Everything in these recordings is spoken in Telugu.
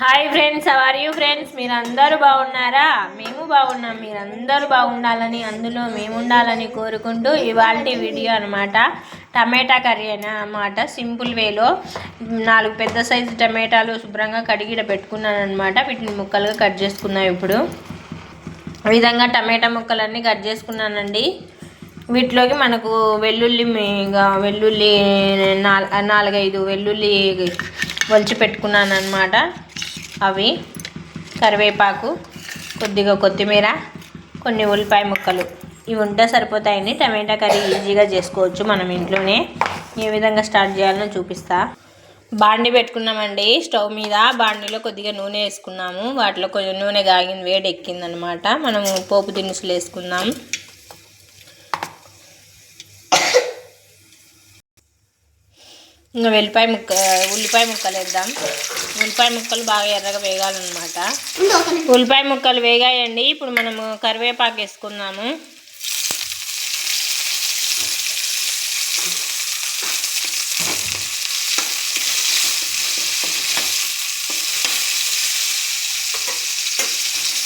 Hi friends, are you friends? మీరందరూ బాగున్నారా? మేము బాగున్నాం. మీరందరూ బాగుండాలని, అందులో మేము ఉండాలని కోరుకుంటూ ఇవాల్టి వీడియో అనమాట టమాటా కర్రీ అన్నమాట. సింపుల్ వేలో 4 పెద్ద సైజు టమాటాలు శుభ్రంగా కడిగి పెట్టుకున్నాను అనమాట. వీటిని ముక్కలుగా కట్ చేసుకున్నాం. ఇప్పుడు ఈ విధంగా టమాటా ముక్కలన్నీ కట్ చేసుకున్నానండి. వీటిలోకి మనకు వెల్లుల్లి 4-5 వెల్లుల్లి ఒలిచి పెట్టుకున్నాను అనమాట. అవి కరివేపాకు, కొద్దిగా కొత్తిమీర, కొన్ని ఉల్లిపాయ ముక్కలు ఇవి ఉంటే సరిపోతాయండి. టమాటా కర్రీ ఈజీగా చేసుకోవచ్చు మనం ఇంట్లోనే. ఏ విధంగా స్టార్ట్ చేయాలో చూపిస్తా. బాండి పెట్టుకున్నామండి స్టవ్ మీద. బాండిలో కొద్దిగా నూనె వేసుకున్నాము. వాటిలో కొంచెం నూనె కాగింది, వేడి ఎక్కిందనమాట. మనము పోపు దినుసులు వేసుకుందాం. ఇంకా ఉల్లిపాయ ముక్కలు వేద్దాం. ఉల్లిపాయ ముక్కలు బాగా ఎర్రగా వేగాలన్నమాట. ఉల్లిపాయ ముక్కలు వేగాయండి. ఇప్పుడు మనము కరివేపాకు వేసుకుందాము.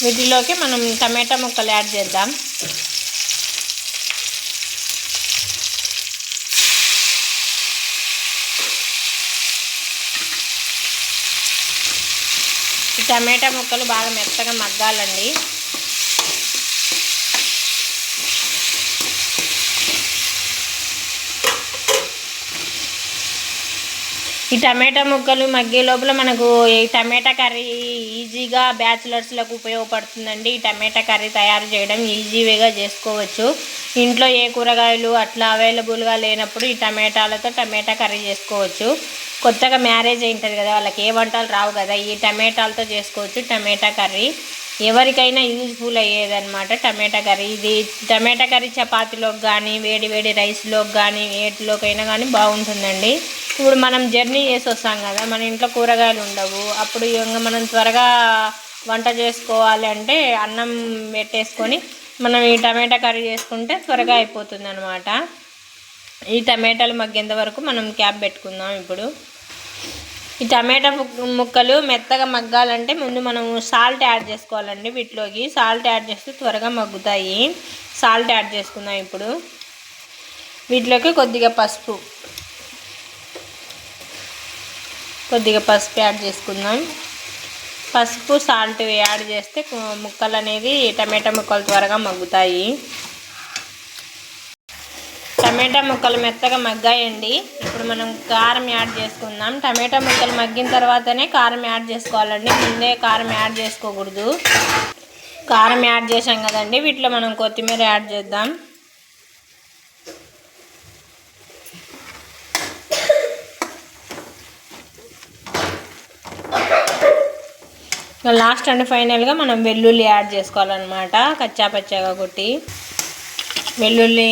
వీటిలోకి మనం టమాటా ముక్కలు యాడ్ చేద్దాం. ఈ టమాటా ముక్కలు బాగా మెత్తగా మగ్గాలండి. ఈ టమాటా ముక్కలు మగ్గే లోపల మనకు ఈ టమాటా కర్రీ ఈజీగా బ్యాచిలర్స్లకు ఉపయోగపడుతుందండి. ఈ టమాటా కర్రీ తయారు చేయడం ఈజీగా చేసుకోవచ్చు. ఇంట్లో ఏ కూరగాయలు అట్లా అవైలబుల్గా లేనప్పుడు ఈ టమాటాలతో టమాటా కర్రీ చేసుకోవచ్చు. కొత్తగా మ్యారేజ్ అయింటుంది కదా, వాళ్ళకి ఏ వంటలు రావు కదా, ఈ టమాటాలతో చేసుకోవచ్చు టమాటా కర్రీ. ఎవరికైనా యూజ్ఫుల్ అయ్యేదన్నమాట టమాటా కర్రీ. ఇది టమాటా కర్రీ చపాతీలోకి కానీ, వేడి వేడి రైస్లోకి కానీ, వేటిలోకైనా కానీ బాగుంటుందండి. ఇప్పుడు మనం జర్నీ చేసి వస్తాం కదా, మన ఇంట్లో కూరగాయలు ఉండవు. అప్పుడు ఇంకా మనం త్వరగా వంట చేసుకోవాలి అంటే అన్నం పెట్టేసుకొని మనం ఈ టమాటా కర్రీ చేసుకుంటే త్వరగా అయిపోతుంది అనమాట. ఈ టమాటాలు మగ్గేంత వరకు మనం క్యాప్ పెట్టుకుందాం. ఇప్పుడు ఈ టమాటా ముక్కలు మెత్తగా మగ్గాలంటే ముందు మనం సాల్ట్ యాడ్ చేసుకోవాలండి. వీటిలోకి సాల్ట్ యాడ్ చేస్తే త్వరగా మగ్గుతాయి. సాల్ట్ యాడ్ చేసుకుందాం. ఇప్పుడు వీటిలోకి కొద్దిగా పసుపు యాడ్ చేసుకుందాం. పసుపు సాల్ట్ యాడ్ చేస్తే ముక్కలు అనేది టమాటా ముక్కలు త్వరగా మగ్గుతాయి. టమాటా ముక్కలు మెత్తగా మగ్గాయండి. ఇప్పుడు మనం కారం యాడ్ చేసుకుందాం. టమాటా ముక్కలు మగ్గిన తర్వాతనే కారం యాడ్ చేసుకోవాలండి, ముందే కారం యాడ్ చేసుకోకూడదు. కారం యాడ్ చేసాం కదండి, వీటిలో మనం కొత్తిమీర యాడ్ చేద్దాం. లాస్ట్ అండ్ ఫైనల్గా మనం వెల్లుల్లి యాడ్ చేసుకోవాలన్నమాట. కచ్చా పచ్చాగా కొట్టి వెల్లుల్లి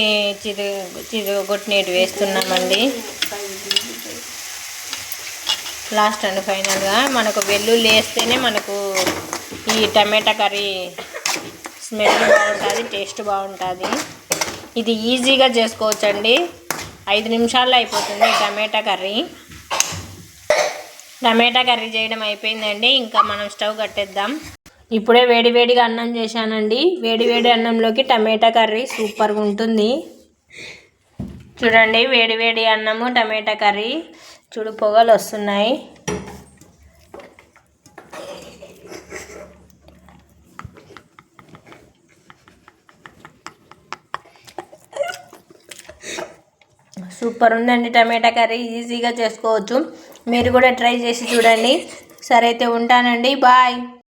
చిరుగొట్టినట్టు వేస్తున్నామండి. లాస్ట్ అండ్ ఫైనల్గా మనకు వెల్లుల్లి వేస్తేనే మనకు ఈ టమాటా కర్రీ స్మెల్ బాగుంటుంది, టేస్ట్ బాగుంటుంది. ఇది ఈజీగా చేసుకోవచ్చండి. 5 నిమిషాల్లో అయిపోతుంది టమాటా కర్రీ. టమాటా కర్రీ చేయడం అయిపోయిందండి. ఇంకా మనం స్టవ్ కట్టేద్దాం. ఇప్పుడే వేడివేడిగా అన్నం చేశానండి. వేడివేడి అన్నంలోకి టమాటా కర్రీ సూపర్గా ఉంటుంది. చూడండి, వేడివేడి అన్నము టమాటా కర్రీ. చూడు, పొగలు వస్తున్నాయి. సూపర్ ఉందండి టమాటా కర్రీ. ఈజీగా చేసుకోవచ్చు. మీరు కూడా ట్రై చేసి చూడండి. సరే అయితే ఉంటానండి. బాయ్.